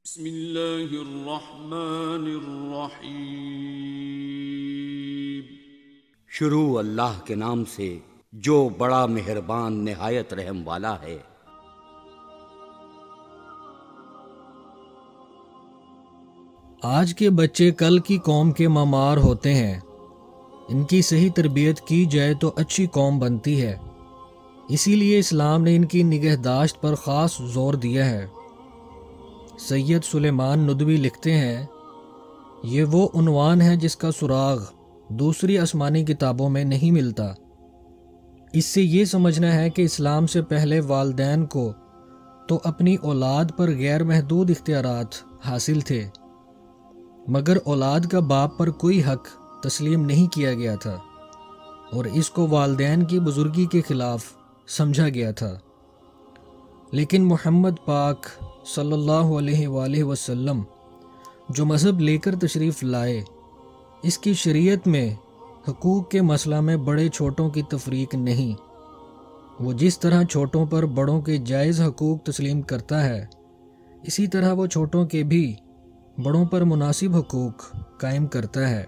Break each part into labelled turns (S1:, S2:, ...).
S1: بسم اللہ الرحمن الرحیم۔
S2: شروع اللہ کے نام سے جو بڑا مہربان نہایت رحم والا ہے۔
S3: آج کے بچے کل کی قوم کے معمار ہوتے ہیں۔ ان کی صحیح تربیت کی جائے تو اچھی قوم بنتی ہے۔ اسی لیے اسلام نے ان کی نگہداشت پر خاص زور دیا ہے۔ سید سلیمان ندوی لکھتے ہیں، یہ وہ عنوان ہے جس کا سراغ دوسری آسمانی کتابوں میں نہیں ملتا۔ اس سے یہ سمجھنا ہے کہ اسلام سے پہلے والدین کو تو اپنی اولاد پر غیر محدود اختیارات حاصل تھے، مگر اولاد کا باپ پر کوئی حق تسلیم نہیں کیا گیا تھا اور اس کو والدین کی بزرگی کے خلاف سمجھا گیا تھا۔ لیکن محمد پاک صلی اللہ علیہ وآلہ وسلم جو مذہب لے کر تشریف لائے، اس کی شریعت میں حقوق کے مسئلہ میں بڑے چھوٹوں کی تفریق نہیں۔ وہ جس طرح چھوٹوں پر بڑوں کے جائز حقوق تسلیم کرتا ہے، اسی طرح وہ چھوٹوں کے بھی بڑوں پر مناسب حقوق قائم کرتا ہے۔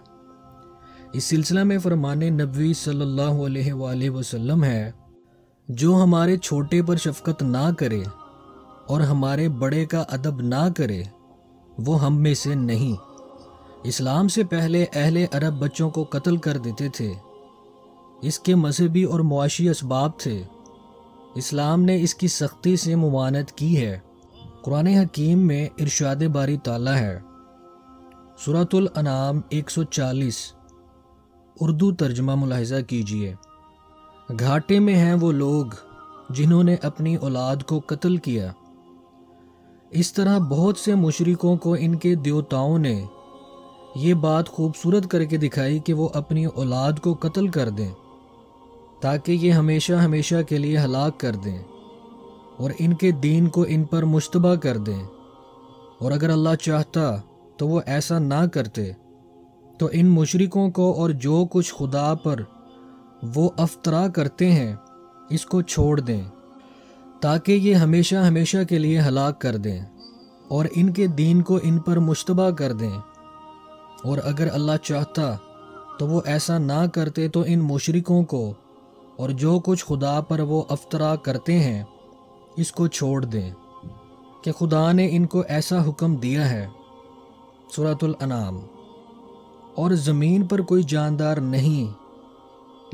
S3: اس سلسلہ میں فرمان نبوی صلی اللہ علیہ وآلہ وسلم ہے، جو ہمارے چھوٹے پر شفقت نہ کرے اور ہمارے بڑے کا ادب نہ کرے وہ ہم میں سے نہیں۔ اسلام سے پہلے اہل عرب بچوں کو قتل کر دیتے تھے۔ اس کے مذہبی اور معاشی اسباب تھے۔ اسلام نے اس کی سختی سے ممانعت کی ہے۔ قرآن حکیم میں ارشاد باری تعالیٰ ہے، سورۃ الانعام 140، اردو ترجمہ ملاحظہ کیجیے۔ گھاٹے میں ہیں وہ لوگ جنہوں نے اپنی اولاد کو قتل کیا۔ اس طرح بہت سے مشرکوں کو ان کے دیوتاؤں نے یہ بات خوبصورت کر کے دکھائی کہ وہ اپنی اولاد کو قتل کر دیں تاکہ یہ ہمیشہ ہمیشہ کے لیے ہلاک کر دیں اور ان کے دین کو ان پر مشتبہ کر دیں، اور اگر اللہ چاہتا تو وہ ایسا نہ کرتے تو ان مشرکوں کو اور جو کچھ خدا پر وہ افطرا کرتے ہیں اس کو چھوڑ دیں تاکہ یہ ہمیشہ ہمیشہ کے لیے ہلاک کر دیں اور ان کے دین کو ان پر مشتبہ کر دیں، اور اگر اللہ چاہتا تو وہ ایسا نہ کرتے تو ان مشرکوں کو اور جو کچھ خدا پر وہ افطرا کرتے ہیں اس کو چھوڑ دیں کہ خدا نے ان کو ایسا حکم دیا ہے۔ سورۃ الانعام۔ اور زمین پر کوئی جاندار نہیں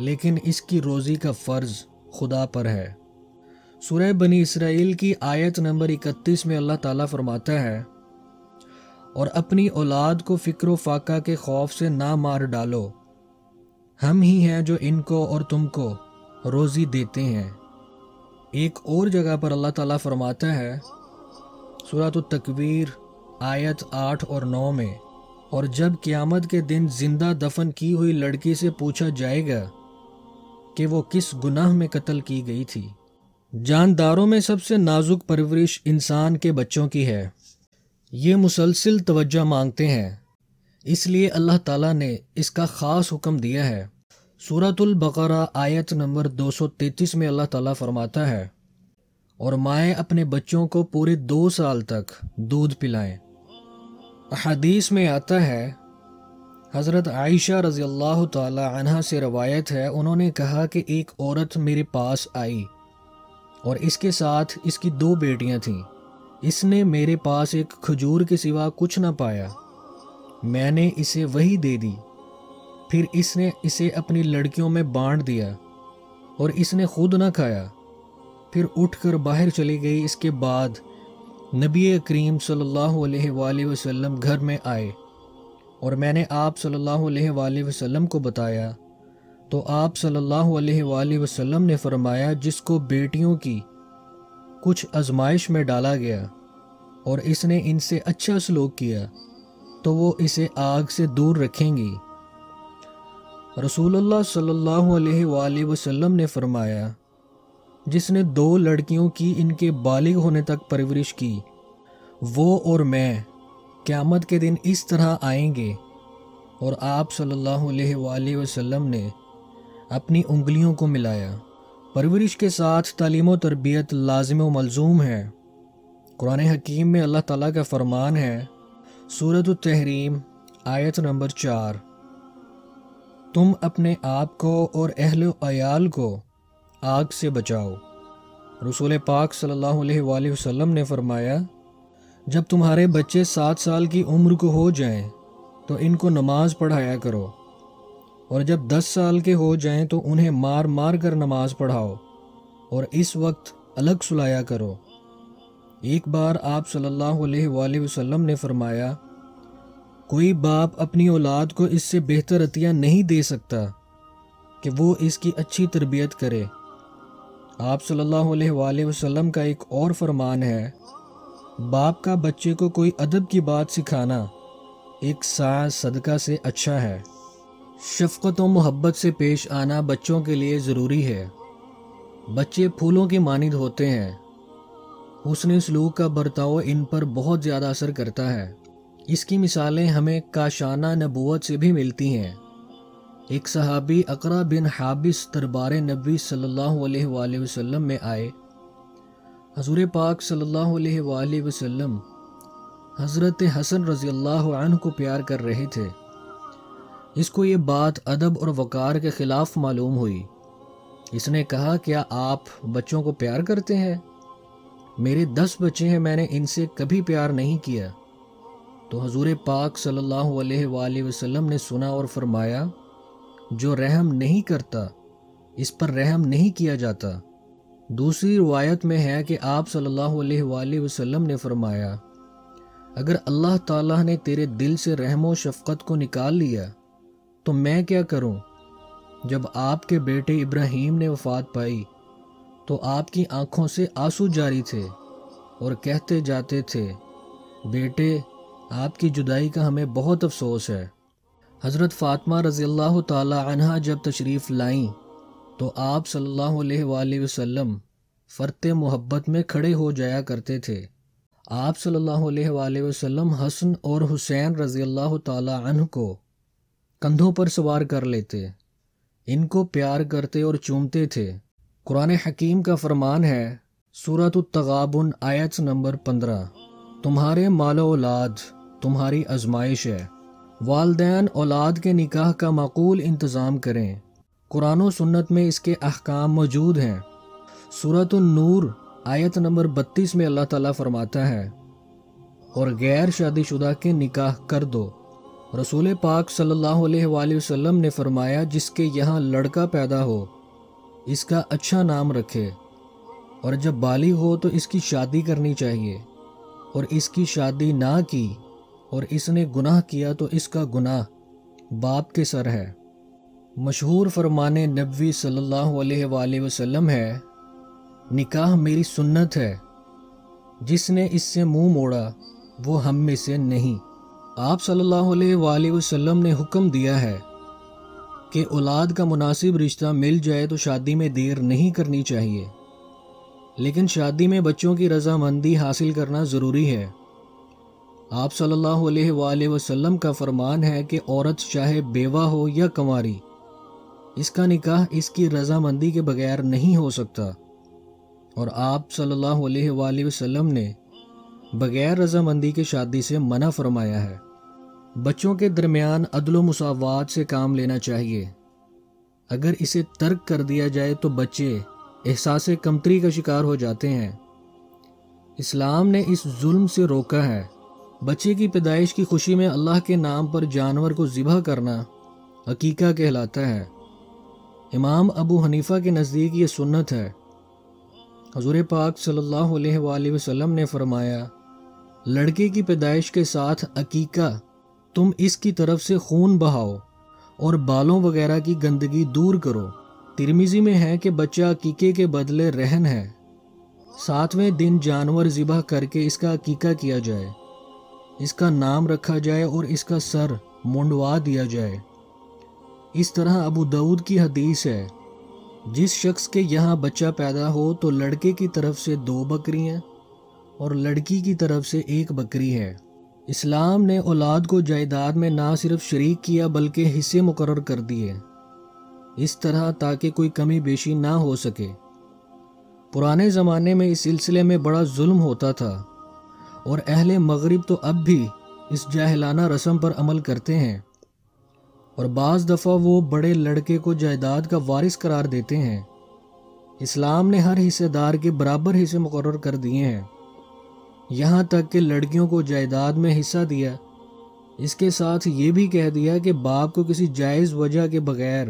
S3: لیکن اس کی روزی کا فرض خدا پر ہے۔ سورہ بنی اسرائیل کی آیت نمبر 31 میں اللہ تعالیٰ فرماتا ہے، اور اپنی اولاد کو فکر و فاقہ کے خوف سے نہ مار ڈالو، ہم ہی ہیں جو ان کو اور تم کو روزی دیتے ہیں۔ ایک اور جگہ پر اللہ تعالیٰ فرماتا ہے، سورۃ التکویر آیت 8 اور 9 میں، اور جب قیامت کے دن زندہ دفن کی ہوئی لڑکی سے پوچھا جائے گا کہ وہ کس گناہ میں قتل کی گئی تھی۔ جانداروں میں سب سے نازک پرورش انسان کے بچوں کی ہے۔ یہ مسلسل توجہ مانگتے ہیں، اس لیے اللہ تعالیٰ نے اس کا خاص حکم دیا ہے۔ سورۃ البقرہ آیت نمبر 233 میں اللہ تعالیٰ فرماتا ہے، اور مائیں اپنے بچوں کو پورے 2 سال تک دودھ پلائیں۔ حدیث میں آتا ہے، حضرت عائشہ رضی اللہ تعالی عنہا سے روایت ہے، انہوں نے کہا کہ ایک عورت میرے پاس آئی اور اس کے ساتھ اس کی 2 بیٹیاں تھیں۔ اس نے میرے پاس ایک کھجور کے سوا کچھ نہ پایا، میں نے اسے وہی دے دی، پھر اس نے اسے اپنی لڑکیوں میں بانٹ دیا اور اس نے خود نہ کھایا، پھر اٹھ کر باہر چلی گئی۔ اس کے بعد نبی کریم صلی اللہ علیہ وآلہ وسلم گھر میں آئے اور میں نے آپ صلی اللہ علیہ وآلہ وسلم کو بتایا تو آپ صلی اللہ علیہ وآلہ وسلم نے فرمایا، جس کو بیٹیوں کی کچھ آزمائش میں ڈالا گیا اور اس نے ان سے اچھا سلوک کیا تو وہ اسے آگ سے دور رکھیں گی۔ رسول اللہ صلی اللہ علیہ وآلہ وسلم نے فرمایا، جس نے 2 لڑکیوں کی ان کے بالغ ہونے تک پرورش کی، وہ اور میں قیامت کے دن اس طرح آئیں گے۔ اور آپ صلی اللہ علیہ وآلہ وسلم نے اپنی انگلیوں کو ملایا۔ پرورش کے ساتھ تعلیم و تربیت لازم و ملزوم ہے۔ قرآن حکیم میں اللہ تعالیٰ کا فرمان ہے، سورۃ التحریم آیت نمبر 4، تم اپنے آپ کو اور اہل و عیال کو آگ سے بچاؤ۔ رسول پاک صلی اللہ علیہ وآلہ وسلم نے فرمایا، جب تمہارے بچے 7 سال کی عمر کو ہو جائیں تو ان کو نماز پڑھایا کرو، اور جب 10 سال کے ہو جائیں تو انہیں مار مار کر نماز پڑھاؤ اور اس وقت الگ سلایا کرو۔ ایک بار آپ صلی اللہ علیہ وآلہ وسلم نے فرمایا، کوئی باپ اپنی اولاد کو اس سے بہتر عطیہ نہیں دے سکتا کہ وہ اس کی اچھی تربیت کرے۔ آپ صلی اللہ علیہ وآلہ وسلم کا ایک اور فرمان ہے، باپ کا بچے کو کوئی ادب کی بات سکھانا ایک ساعہ صدقہ سے اچھا ہے۔ شفقت و محبت سے پیش آنا بچوں کے لیے ضروری ہے۔ بچے پھولوں کی مانند ہوتے ہیں، حسن سلوک کا برتاؤ ان پر بہت زیادہ اثر کرتا ہے۔ اس کی مثالیں ہمیں کاشانہ نبوت سے بھی ملتی ہیں۔ ایک صحابی اقرا بن حابس دربار نبی صلی اللہ علیہ وآلہ وسلم میں آئے۔ حضور پاک صلی اللہ علیہ وآلہ وسلم حضرت حسن رضی اللہ عنہ کو پیار کر رہے تھے۔ اس کو یہ بات ادب اور وقار کے خلاف معلوم ہوئی۔ اس نے کہا، کیا آپ بچوں کو پیار کرتے ہیں؟ میرے 10 بچے ہیں، میں نے ان سے کبھی پیار نہیں کیا۔ تو حضور پاک صلی اللہ علیہ وآلہ وسلم نے سنا اور فرمایا، جو رحم نہیں کرتا اس پر رحم نہیں کیا جاتا۔ دوسری روایت میں ہے کہ آپ صلی اللہ علیہ وآلہ وسلم نے فرمایا، اگر اللہ تعالیٰ نے تیرے دل سے رحم و شفقت کو نکال لیا تو میں کیا کروں؟ جب آپ کے بیٹے ابراہیم نے وفات پائی تو آپ کی آنکھوں سے آنسو جاری تھے اور کہتے جاتے تھے، بیٹے آپ کی جدائی کا ہمیں بہت افسوس ہے۔ حضرت فاطمہ رضی اللہ تعالی عنہا جب تشریف لائیں تو آپ صلی اللہ علیہ وآلہ وسلم فرط محبت میں کھڑے ہو جایا کرتے تھے۔ آپ صلی اللہ علیہ وآلہ وسلم حسن اور حسین رضی اللہ تعالی عنہ کو کندھوں پر سوار کر لیتے، ان کو پیار کرتے اور چومتے تھے۔ قرآن حکیم کا فرمان ہے، سورۃ التغابن آیت نمبر 15، تمہارے مال و اولاد تمہاری آزمائش ہے۔ والدین اولاد کے نکاح کا معقول انتظام کریں۔ قرآن و سنت میں اس کے احکام موجود ہیں۔ سورۃ النور آیت نمبر 32 میں اللہ تعالیٰ فرماتا ہے، اور غیر شادی شدہ کے نکاح کر دو۔ رسول پاک صلی اللہ علیہ وآلہ وسلم نے فرمایا، جس کے یہاں لڑکا پیدا ہو اس کا اچھا نام رکھے، اور جب بالغ ہو تو اس کی شادی کرنی چاہیے، اور اس کی شادی نہ کی اور اس نے گناہ کیا تو اس کا گناہ باپ کے سر ہے۔ مشہور فرمان نبوی صلی اللہ علیہ وآلہ وسلم ہے، نکاح میری سنت ہے، جس نے اس سے منہ موڑا وہ ہم میں سے نہیں۔ آپ صلی اللہ علیہ وآلہ وسلم نے حکم دیا ہے کہ اولاد کا مناسب رشتہ مل جائے تو شادی میں دیر نہیں کرنی چاہیے، لیکن شادی میں بچوں کی رضامندی حاصل کرنا ضروری ہے۔ آپ صلی اللہ علیہ وآلہ وسلم کا فرمان ہے کہ عورت چاہے بیوہ ہو یا کنواری، اس کا نکاح اس کی رضامندی کے بغیر نہیں ہو سکتا، اور آپ صلی اللہ علیہ وآلہ وسلم نے بغیر رضامندی کے شادی سے منع فرمایا ہے۔ بچوں کے درمیان عدل و مساوات سے کام لینا چاہیے۔ اگر اسے ترک کر دیا جائے تو بچے احساس کمتری کا شکار ہو جاتے ہیں۔ اسلام نے اس ظلم سے روکا ہے۔ بچے کی پیدائش کی خوشی میں اللہ کے نام پر جانور کو ذبح کرنا عقیقہ کہلاتا ہے۔ امام ابو حنیفہ کے نزدیک یہ سنت ہے۔ حضور پاک صلی اللہ علیہ وآلہ وسلم نے فرمایا، لڑکے کی پیدائش کے ساتھ عقیقہ تم اس کی طرف سے خون بہاؤ اور بالوں وغیرہ کی گندگی دور کرو۔ ترمذی میں ہے کہ بچہ عقیقے کے بدلے رہن ہے۔ 7ویں دن جانور ذبح کر کے اس کا عقیقہ کیا جائے، اس کا نام رکھا جائے اور اس کا سر منڈوا دیا جائے۔ اس طرح ابو داؤد کی حدیث ہے، جس شخص کے یہاں بچہ پیدا ہو تو لڑکے کی طرف سے 2 بکریاں اور لڑکی کی طرف سے 1 بکری ہے۔ اسلام نے اولاد کو جائیداد میں نہ صرف شریک کیا بلکہ حصے مقرر کر دیے، اس طرح تاکہ کوئی کمی بیشی نہ ہو سکے۔ پرانے زمانے میں اس سلسلے میں بڑا ظلم ہوتا تھا، اور اہل مغرب تو اب بھی اس جاہلانہ رسم پر عمل کرتے ہیں، اور بعض دفعہ وہ بڑے لڑکے کو جائیداد کا وارث قرار دیتے ہیں۔ اسلام نے ہر حصے دار کے برابر حصے مقرر کر دیے ہیں، یہاں تک کہ لڑکیوں کو جائیداد میں حصہ دیا۔ اس کے ساتھ یہ بھی کہہ دیا کہ باپ کو کسی جائز وجہ کے بغیر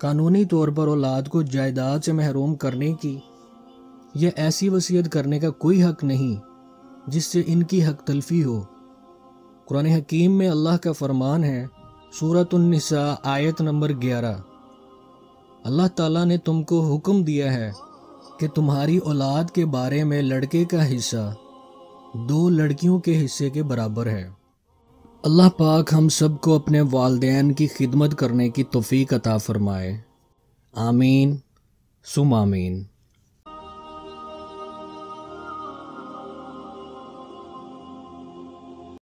S3: قانونی طور پر اولاد کو جائیداد سے محروم کرنے کی یا ایسی وصیت کرنے کا کوئی حق نہیں جس سے ان کی حق تلفی ہو۔ قرآن حکیم میں اللہ کا فرمان ہے، سورۃ النساء آیت نمبر 11، اللہ تعالیٰ نے تم کو حکم دیا ہے کہ تمہاری اولاد کے بارے میں لڑکے کا حصہ 2 لڑکیوں کے حصے کے برابر ہے۔ اللہ پاک ہم سب کو اپنے والدین کی خدمت کرنے کی توفیق عطا فرمائے، آمین ثم آمین۔